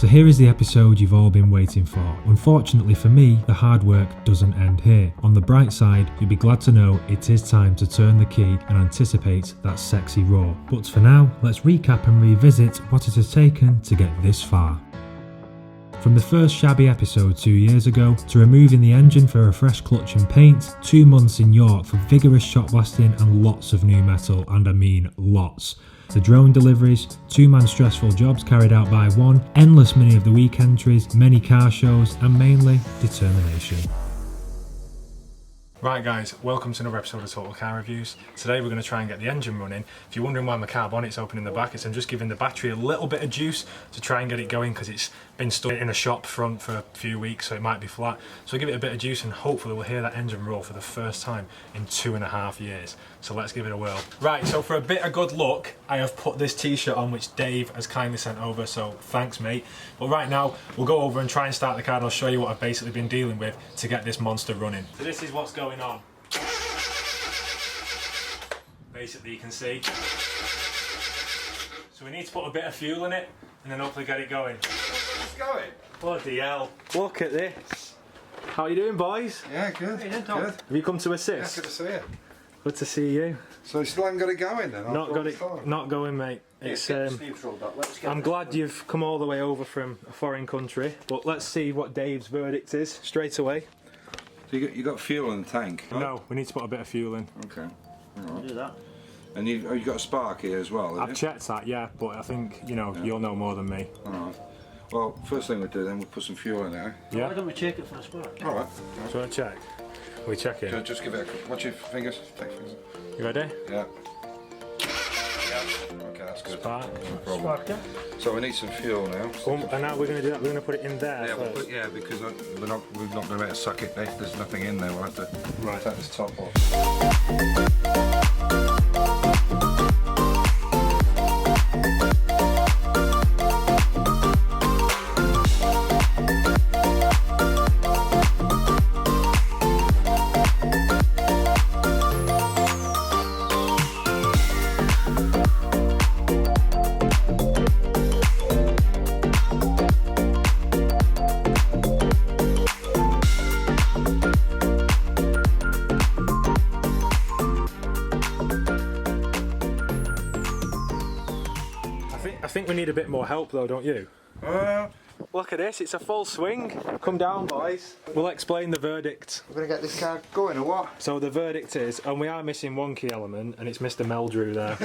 So here is the episode you've all been waiting for. Unfortunately for me, the hard work doesn't end here. On the bright side, you'll be glad to know it is time to turn the key and anticipate that sexy roar. But for now, let's recap and revisit what it has taken to get this far. From the first shabby episode 2 years ago, to removing the engine for a fresh clutch and paint, 2 months in York for vigorous shot blasting and lots of new metal, and I mean lots. The drone deliveries, 2-man stressful jobs carried out by one, endless many of the week entries, many car shows, and mainly determination. Right guys, welcome to another episode of Total Car Reviews. Today we're going to try and get the engine running. If you're wondering why my car bonnet's open in the back, I'm just giving the battery a little bit of juice to try and get it going because it's been stuck in a shop front for a few weeks, so it might be flat. So give it a bit of juice and hopefully we'll hear that engine roar for the first time in 2.5 years. So let's give it a whirl. Right, so for a bit of good luck, I have put this t-shirt on which Dave has kindly sent over, so thanks mate. But right now, we'll go over and try and start the car and I'll show you what I've basically been dealing with to get this monster running. So this is what's going on. Basically you can see. So we need to put a bit of fuel in it and then hopefully get it going. It's going. Bloody hell. Look at this. How are you doing boys? Yeah, good. Good. Have you come to assist? Yeah, good to see you. Good to see you. So you still haven't got it going then? Not going mate. It's I'm glad you've come all the way over from a foreign country, but let's see what Dave's verdict is straight away. So you got fuel in the tank? Right? No, we need to put a bit of fuel in. Okay. All right. Do that. And you got a spark here as well, I've checked that, yeah, but I think, you'll know more than me. Alright. Well, first thing we'll do then, we'll put some fuel in there. Yeah? Why don't we check it for a spark? Alright. Do you want to check? We check it. Just give it a... Watch your fingers. Take fingers. You ready? Yeah. Okay, that's good. Spark. No problem. Spark, yeah. So we need some fuel now. And now we're going to do that, we're going to put it in there first. Because we're not going to be able to suck it. There's nothing in there. We'll have to take this top off. I think we need a bit more help though, don't you? Look at this, it's a full swing. Come down boys. We'll explain the verdict. We're going to get this car going or what? So the verdict is, and we are missing one key element, and it's Mr. Meldrew there.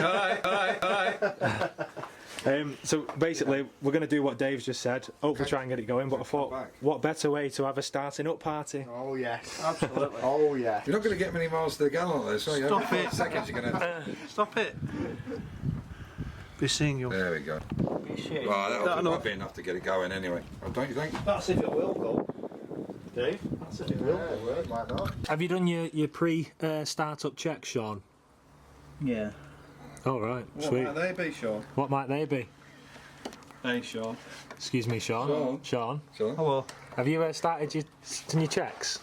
So basically, we're going to do what Dave's just said. Hopefully try and get it going, but I thought, what better way to have a starting up party? Oh yes. Absolutely. Oh yeah. You're not going to get many miles to the gallon on this, are you? Stop it. Seconds you're going to... Stop it. Be seeing you. There we go. Be shit. Well, that'll be enough to get it going anyway. Don't you think? That's if it will go. Dave? That's if it will go. Why not? Have you done your pre-startup check, Sean? Yeah. Oh right, sweet. What might they be, Sean? What might they be? Hey, Sean. Excuse me, Sean. Sean. Hello. Have you started your checks?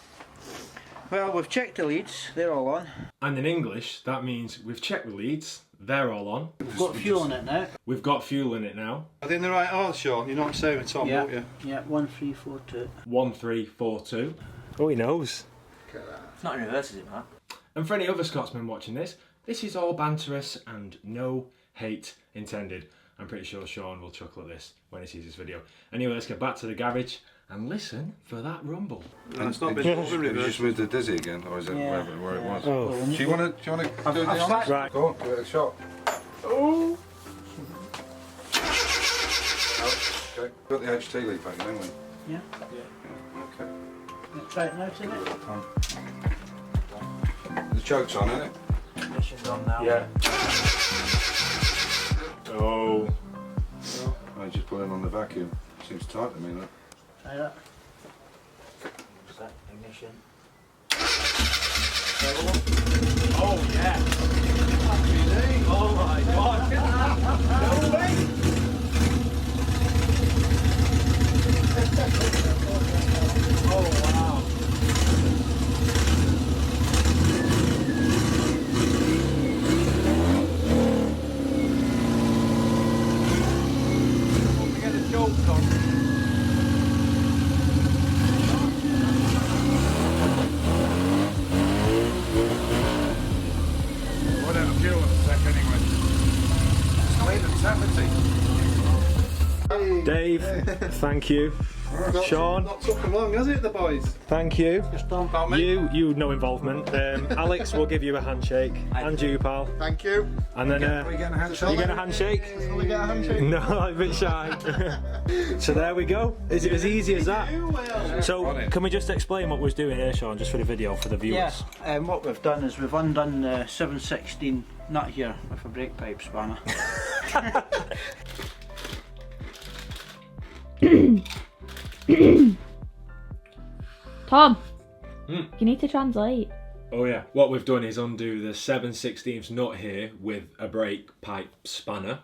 Well, we've checked the leads. They're all on. And in English, that means we've checked the leads. They're all on. We've got fuel in it now. We've got fuel in it now. Are they in the right order, Sean? You know what I'm saying, Tom, Yeah. don't you? Yeah, 1, 3, 4, 2. 1, 3, 4, 2. Oh, he knows. It's not in reverse, is it, Matt? And for any other Scotsmen watching this is all banterous and no hate intended. I'm pretty sure Sean will chuckle at this when he sees this video. Anyway, let's get back to the garage and listen for that rumble. No, it's not been Have you reverse. just moved the dizzy again, or is it where it was? Oh. Do you want to do the honors? Right. Go on, give it a shot. Oh. Okay. Got the HT lead back, haven't we? Yeah. Okay. Try it now, isn't it? The choke's on, isn't it? Ignition's on now. Yeah. Oh. I just put it on the vacuum. Seems tight to me, that. Try that. Set ignition. Oh yeah. Oh my god. No way. Oh wow. Don't forget the chokes on. Dave. Thank you. Sean. Not took them long, has it, the boys? Thank you. Just don't about me. You no involvement. Alex will give you a handshake. And you, pal. Thank you. And then Are we getting a handshake? you get a handshake? Can we get a handshake? No, I'm a bit shy. So there we go. Is it as easy as that? So can we just explain what we're doing here, Sean, just for the video for the viewers? Yeah, what we've done is we've undone the 716 nut here with a brake pipe spanner. Tom, you need to translate. Oh yeah, what we've done is undo the 7/16 nut here with a brake pipe spanner.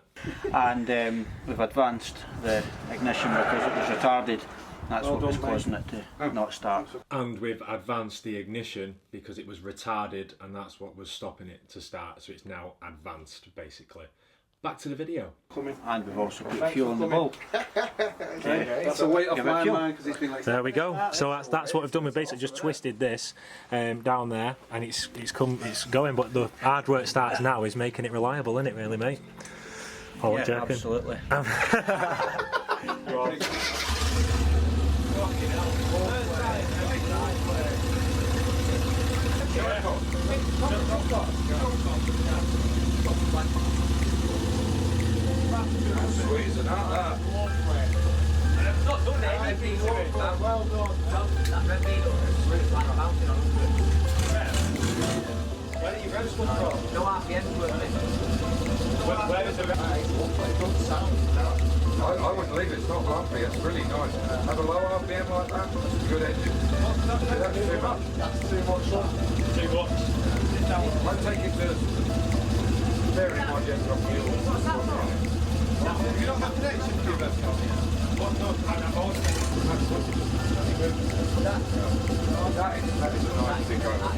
And we've advanced the ignition because it was retarded. That's what was causing it to not start. And we've advanced the ignition because it was retarded and that's what was stopping it to start. So it's now advanced basically. Back to the video. And we've also put fuel in the bowl. That's a weight off my mind because it's been like. There we go. So that's what we've done. We've basically just twisted this down there, and it's going. But the hard work starts now is making it reliable, isn't it, really, mate? Oh, what do you reckon? Absolutely. Squeezing out that. I've not done anything to it. Well done. That red needle is really like a mountain on it. Where did you register from? No RPM to it. Where is the I wouldn't leave it, it's not lumpy, it's really nice. Have a low RPM like that, that's a good engine. That's too much. That's too much. Too much. I'd take it to vary my general fuel. You don't have connection to your best car? That is a nice thing going on.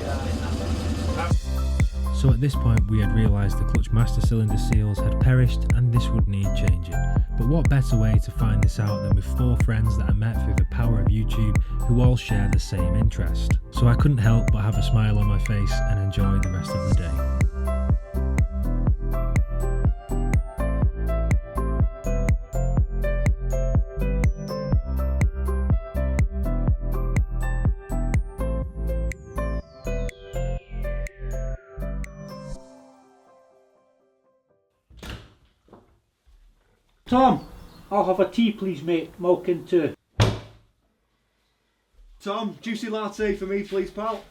So at this point we had realised the clutch master cylinder seals had perished and this would need changing. But what better way to find this out than with 4 friends that I met through the power of YouTube who all share the same interest. So I couldn't help but have a smile on my face and enjoy the rest of the day. Tom, I'll have a tea please mate, milk in too. Tom, juicy latte for me, please, pal.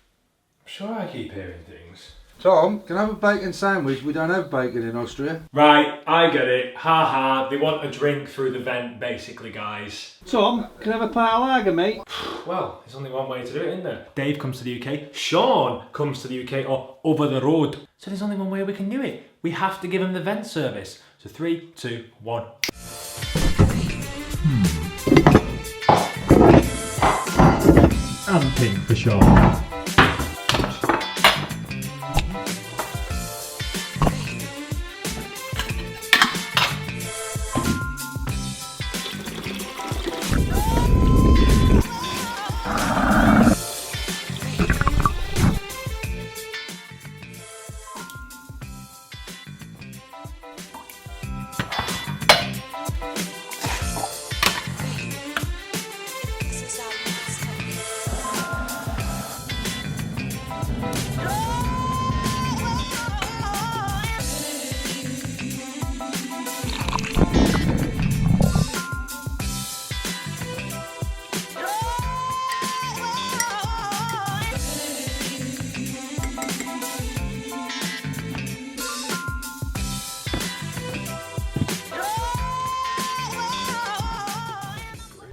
Sure, I keep hearing things. Tom, can I have a bacon sandwich? We don't have bacon in Austria. Right, I get it. Ha ha, they want a drink through the vent basically, guys. Tom, can I have a pint of lager, mate? Well, there's only one way to do it, isn't there? Dave comes to the UK, Sean comes to the UK, or over the road. So there's only one way we can do it. We have to give him the vent service. So 3, 2, 1. And pink for Sean.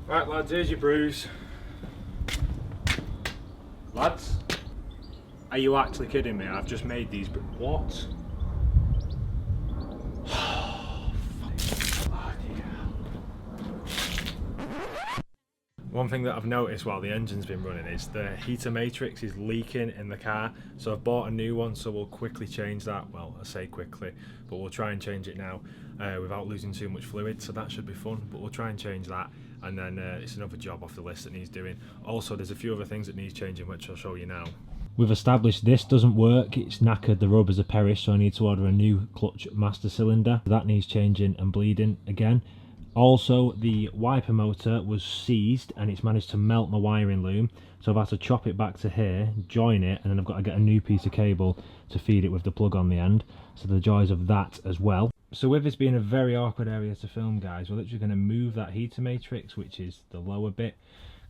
Right lads, here's your brews. Lads, are you actually kidding me? I've just made these what? One thing that I've noticed while the engine's been running is the heater matrix is leaking in the car, so I've bought a new one, so we'll quickly change that. Well, I say quickly, but we'll try and change it now without losing too much fluid, so that should be fun, but we'll try and change that. And then it's another job off the list that needs doing. Also, there's a few other things that needs changing, which I'll show you now. We've established this doesn't work, it's knackered, the rubbers are perished, so I need to order a new clutch master cylinder. That needs changing and bleeding again. Also, the wiper motor was seized and it's managed to melt my wiring loom, so I've had to chop it back to here, join it, and then I've got to get a new piece of cable to feed it with the plug on the end. So the joys of that as well. So with this being a very awkward area to film, guys, we're literally going to move that heater matrix, which is the lower bit.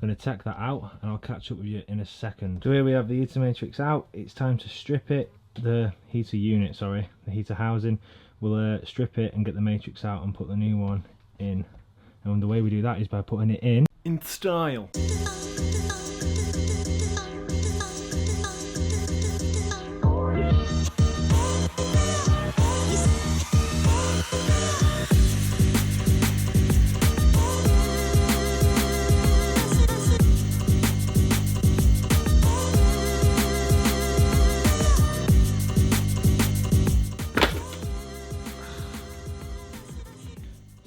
I'm going to take that out and I'll catch up with you in a second. So here we have the heater matrix out. It's time to strip it, the heater unit, sorry, the heater housing. We'll strip it and get the matrix out and put the new one in. And the way we do that is by putting it in style.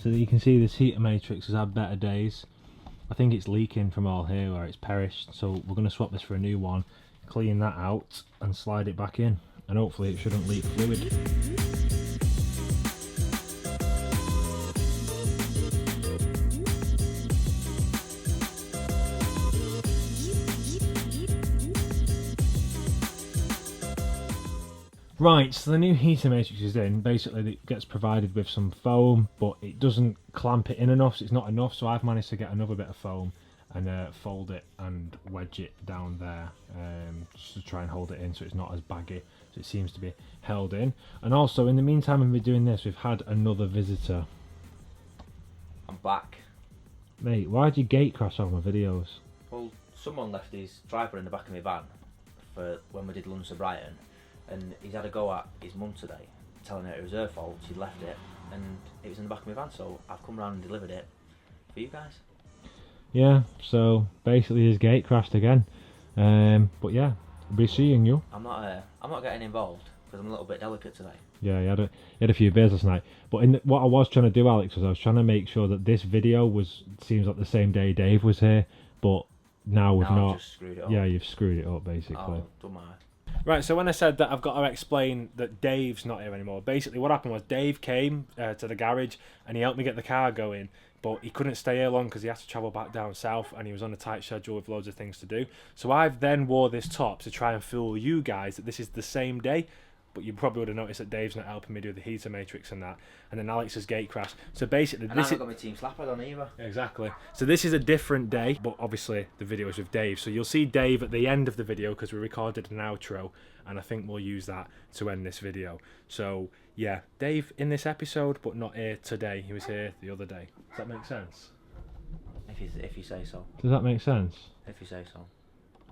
So that you can see this heater matrix has had better days. I think it's leaking from all here where it's perished, so we're going to swap this for a new one, clean that out and slide it back in, and hopefully it shouldn't leak fluid. Right, so the new heater matrix is in. Basically it gets provided with some foam, but it doesn't clamp it in enough, so it's not enough, so I've managed to get another bit of foam and fold it and wedge it down there, just to try and hold it in so it's not as baggy, so it seems to be held in. And also, in the meantime we've been doing this, we've had another visitor. I'm back. Mate, why'd you gate crash on my videos? Well, someone left his tripod in the back of my van for when we did lunch to Brighton, and he's had a go at his mum today, telling her it was her fault, she'd left it, and it was in the back of my van, so I've come round and delivered it for you guys. Yeah, so basically his gate crashed again. But yeah, I'll be seeing you. I'm not getting involved, because I'm a little bit delicate today. Yeah, he had a few beers last night. But what I was trying to do, Alex, was I was trying to make sure that this video seems like the same day Dave was here, but now we've not. I've just screwed it up. Yeah, you've screwed it up basically. Oh, don't mind. Right, so when I said that I've got to explain that Dave's not here anymore, basically what happened was Dave came to the garage and he helped me get the car going, but he couldn't stay here long because he had to travel back down south and he was on a tight schedule with loads of things to do. So I've then wore this top to try and fool you guys that this is the same day, but you probably would have noticed that Dave's not helping me do the heater matrix and that, and then Alex's gate crash. So basically, and I've got my team slapper on either. Exactly. So this is a different day, but obviously the video is with Dave. So you'll see Dave at the end of the video because we recorded an outro, and I think we'll use that to end this video. So yeah, Dave in this episode, but not here today. He was here the other day. Does that make sense? If you say so. Does that make sense? If you say so.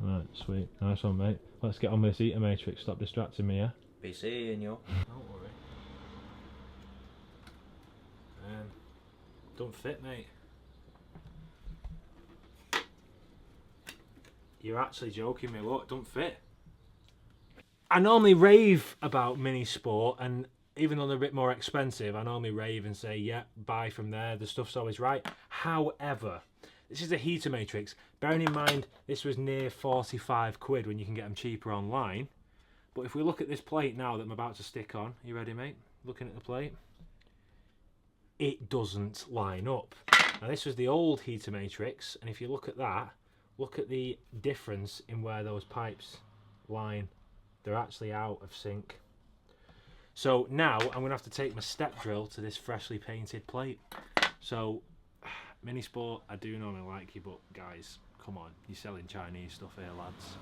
Right, sweet. Nice one, mate. Let's get on with this heater matrix. Stop distracting me, yeah? Be seeing you. Don't worry. Don't fit, mate. You're actually joking me. Look, don't fit. I normally rave about Mini Sport, and even though they're a bit more expensive, I normally rave and say, yeah, buy from there. The stuff's always right. However, this is a heater matrix. Bearing in mind, this was near 45 quid when you can get them cheaper online. But if we look at this plate now that I'm about to stick on, you ready, mate? Looking at the plate, it doesn't line up. Now this was the old heater matrix, and if you look at that, look at the difference in where those pipes line. They're actually out of sync. So now I'm gonna have to take my step drill to this freshly painted plate. So Mini Sport, I do normally like you, but guys, come on, you're selling Chinese stuff here, lads.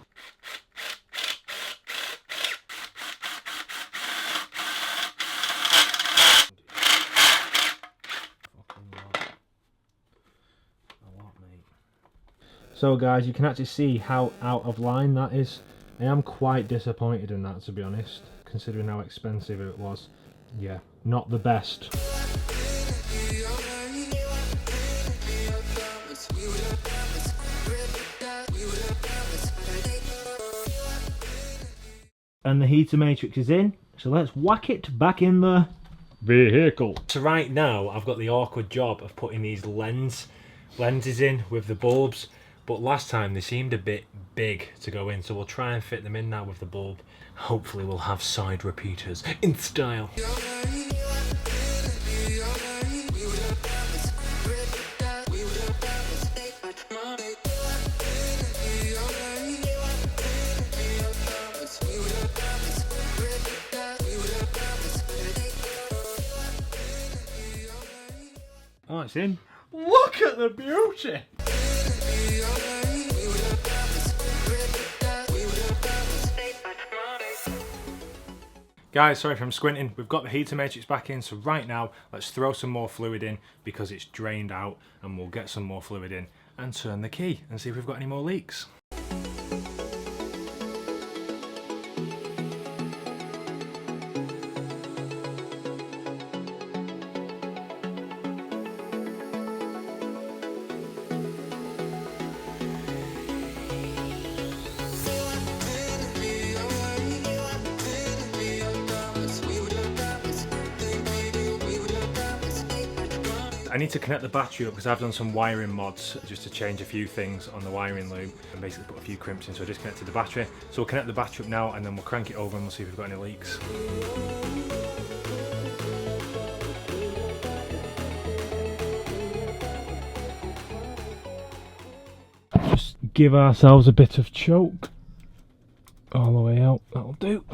So guys, you can actually see how out of line that is. I am quite disappointed in that, to be honest, considering how expensive it was. Yeah, not the best. And the heater matrix is in, so let's whack it back in the vehicle. So right now, I've got the awkward job of putting these lenses in with the bulbs. But last time they seemed a bit big to go in, so we'll try and fit them in now with the bulb. Hopefully we'll have side repeaters in style. it's in. Look at the beauty! Guys, sorry if I'm squinting. We've got the heater matrix back in, so right now let's throw some more fluid in because it's drained out, and we'll get some more fluid in and turn the key and see if we've got any more leaks. I need to connect the battery up because I've done some wiring mods just to change a few things on the wiring loom and basically put a few crimps in, so I disconnected the battery. So we'll connect the battery up now and then we'll crank it over and we'll see if we've got any leaks. Just give ourselves a bit of choke all the way out, that'll do.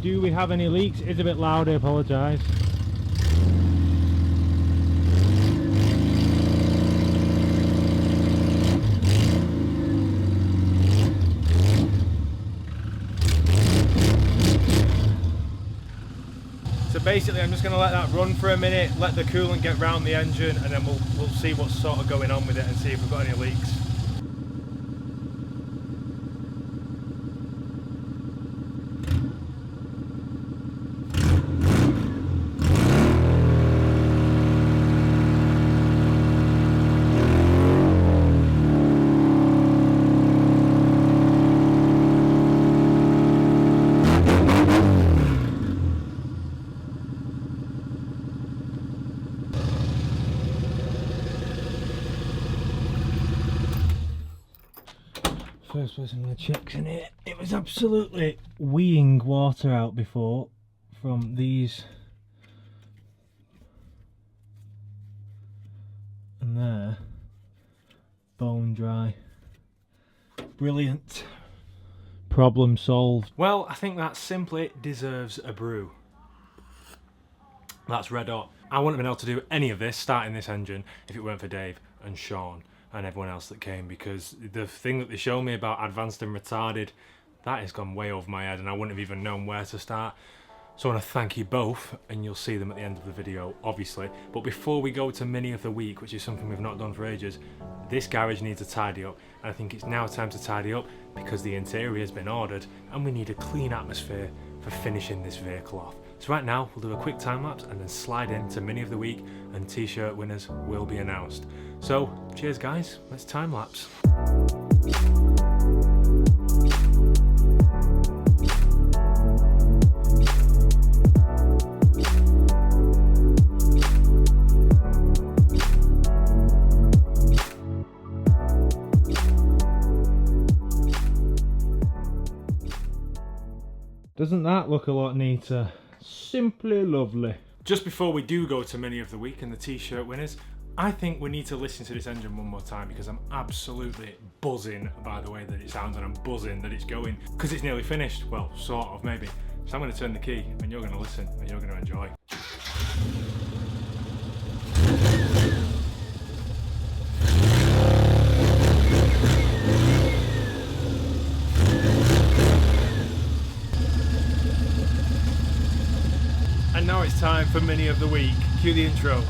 Do we have any leaks? It's a bit loud, I apologise. So basically I'm just going to let that run for a minute, let the coolant get round the engine, and then we'll see what's sort of going on with it and see if we've got any leaks. First place I'm going to check's in here. It was absolutely weeing water out before from these and there. Bone dry. Brilliant. Problem solved. Well, I think that simply deserves a brew. That's red hot. I wouldn't have been able to do any of this, starting this engine, if it weren't for Dave and Sean and everyone else that came, because the thing that they showed me about advanced and retarded, that has gone way over my head and I wouldn't have even known where to start. So I want to thank you both, and you'll see them at the end of the video, obviously. But before we go to Mini of the Week, which is something we've not done for ages, this garage needs a tidy up, and I think it's now time to tidy up because the interior has been ordered and we need a clean atmosphere for finishing this vehicle off. So right now, we'll do a quick time lapse and then slide into Mini of the Week, and t-shirt winners will be announced. So, cheers guys, let's time lapse. Doesn't that look a lot neater? Simply lovely. Just before we do go to Mini of the Week and the t-shirt winners, I think we need to listen to this engine one more time because I'm absolutely buzzing by the way that it sounds, and I'm buzzing that it's going because it's nearly finished. Well, sort of, maybe. So I'm going to turn the key and you're going to listen and you're going to enjoy. And now it's time for Mini of the Week. Cue the intro.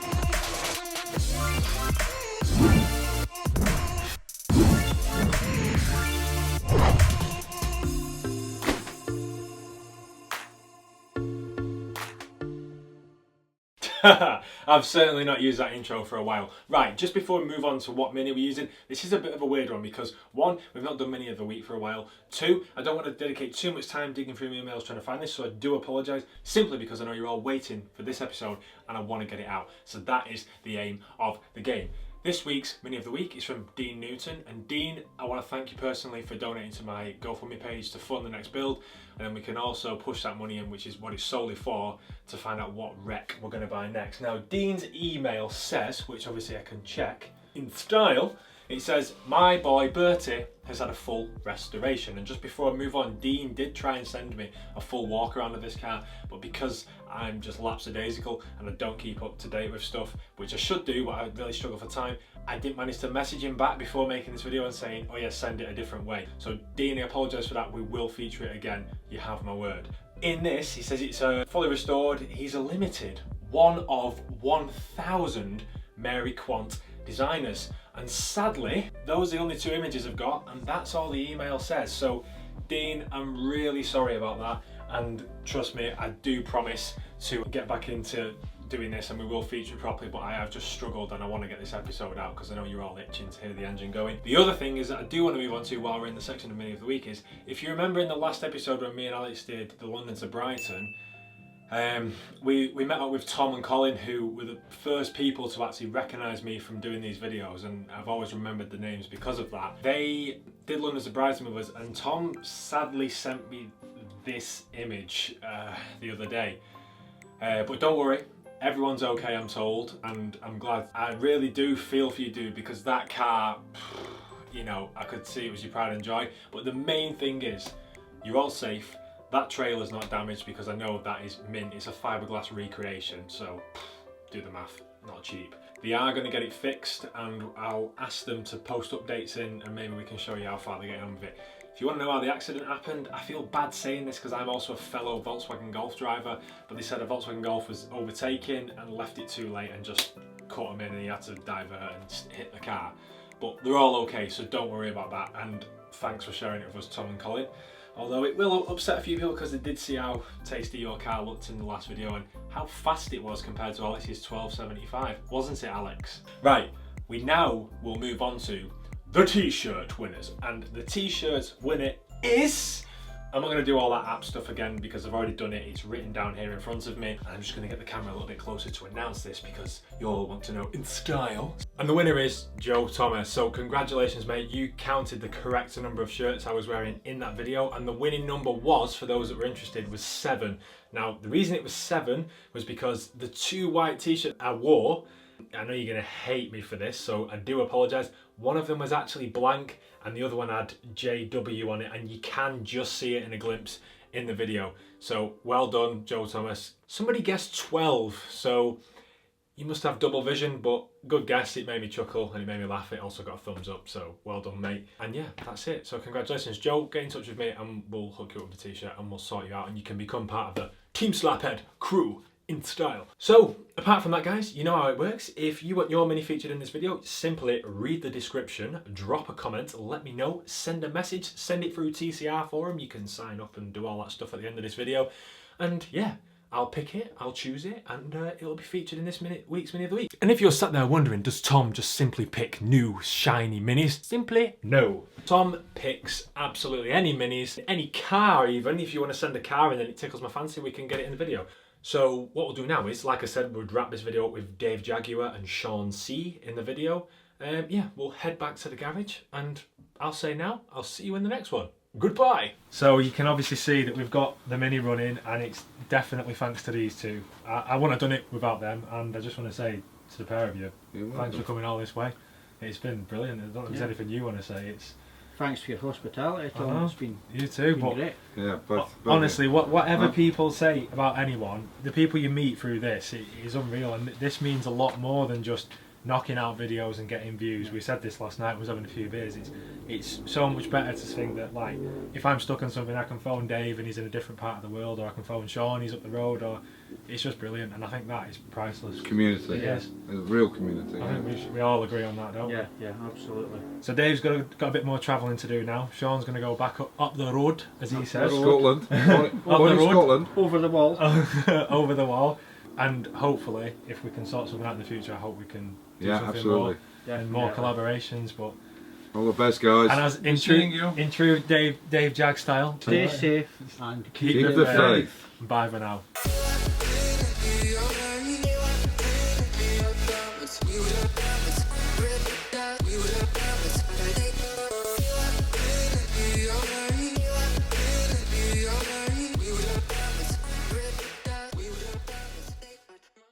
I've certainly not used that intro for a while. Right, just before we move on to what Mini we're using, this is a bit of a weird one because one, we've not done Mini of the Week for a while. Two, I don't want to dedicate too much time digging through my emails trying to find this, so I do apologise, simply because I know you're all waiting for this episode and I want to get it out. So that is the aim of the game. This week's Mini of the Week is from Dean Newton, and Dean, I want to thank you personally for donating to my GoFundMe page to fund the next build, and then we can also push that money in, which is what it's solely for, to find out what wreck we're going to buy next. Now, Dean's email says, which obviously I can check in style, it says, my boy Bertie has had a full restoration. And just before I move on, Dean did try and send me a full walk around of this car, but because I'm just lapsadaisical and I don't keep up to date with stuff, which I should do, but I really struggle for time, I didn't manage to message him back before making this video and saying, oh yeah, send it a different way. So Dean, I apologise for that. We will feature it again. You have my word. In this, he says it's fully restored. He's a limited one of 1,000 Mary Quant designers, and sadly those are the only 2 images I've got, and that's all the email says. So Dean, I'm really sorry about that, and trust me, I do promise to get back into doing this and we will feature it properly, but I have just struggled and I want to get this episode out because I know you're all itching to hear the engine going. The other thing is that I do want to move on to while we're in the section of Mini of the Week is, if you remember in the last episode when me and Alex did the London to Brighton, we met up with Tom and Colin, who were the first people to actually recognise me from doing these videos, and I've always remembered the names because of that. They did London to Brighton with us, and Tom sadly sent me this image the other day. But don't worry, everyone's okay, I'm told, and I'm glad. I really do feel for you, dude, because that car, you know, I could see it was your pride and joy. But the main thing is, you're all safe. That trailer's not damaged because I know that is mint. It's a fiberglass recreation, so do the math, not cheap. They are going to get it fixed, and I'll ask them to post updates in, and maybe we can show you how far they're getting on with it. If you want to know how the accident happened, I feel bad saying this because I'm also a fellow Volkswagen Golf driver, but they said a Volkswagen Golf was overtaken and left it too late and just caught him in, and he had to divert and hit the car. But they're all okay, so don't worry about that, and thanks for sharing it with us, Tom and Colin. Although it will upset a few people because they did see how tasty your car looked in the last video and how fast it was compared to Alex's 1275, wasn't it, Alex? Right, we now will move on to the t-shirt winners, and the t-shirt winner is... I'm not going to do all that app stuff again because I've already done it. It's written down here in front of me, and I'm just going to get the camera a little bit closer to announce this because you all want to know in style. And the winner is Joe Thomas. So congratulations, mate. You counted the correct number of shirts I was wearing in that video, and the winning number was, for those that were interested, was 7. Now, the reason it was 7 was because the 2 white t-shirts I wore, I know you're going to hate me for this, so I do apologise. One of them was actually blank and the other one had JW on it, and you can just see it in a glimpse in the video. So well done, Joe Thomas. Somebody guessed 12, so you must have double vision, but good guess. It made me chuckle and it made me laugh. It also got a thumbs up, so well done, mate. And yeah, that's it. So congratulations, Joe. Get in touch with me and we'll hook you up with a t-shirt and we'll sort you out, and you can become part of the Team Slaphead crew in style. So apart from that, guys, you know how it works. If you want your mini featured in this video, simply read the description, drop a comment, let me know, send a message, send it through TCR forum. You can sign up and do all that stuff at the end of this video, and yeah, I'll pick it, I'll choose it, and it'll be featured in this week's Mini of the Week. And if you're sat there wondering, does Tom just simply pick new shiny minis? Simply no. Tom picks absolutely any minis, any car even. If you want to send a car in and it tickles my fancy, we can get it in the video. So what we'll do now is, like I said, we'll wrap this video up with Dave Jaguar and Sean C in the video. Yeah, we'll head back to the garage, and I'll say now, I'll see you in the next one. Goodbye. So you can obviously see that we've got the Mini running, and it's definitely thanks to these two. I wouldn't have done it without them, and I just want to say to the pair of you, thanks for coming all this way. It's been brilliant. I don't know if there's anything you want to say. It's Thanks for your hospitality, Tom. It's been you too, been but great. Yeah, but honestly, whatever people say about anyone, the people you meet through this, it is unreal, and this means a lot more than just knocking out videos and getting views. We said this last night, we was having a few beers. It's so much better to think that, like, if I'm stuck on something, I can phone Dave and he's in a different part of the world, or I can phone Sean, he's up the road, or it's just brilliant, and I think that is priceless. Community. Yes. A real community. I think we all agree on that, don't we? Yeah, absolutely. So Dave's got a bit more travelling to do now. Sean's going to go back up the road, as he says. Scotland. Only Scotland. Over the wall. Over the wall. And hopefully, if we can sort something out in the future, I hope we can do something absolutely. more, and more collaborations. But all the best, guys. and as in true Dave Jag style, Stay safe and keep the faith. Bye for now.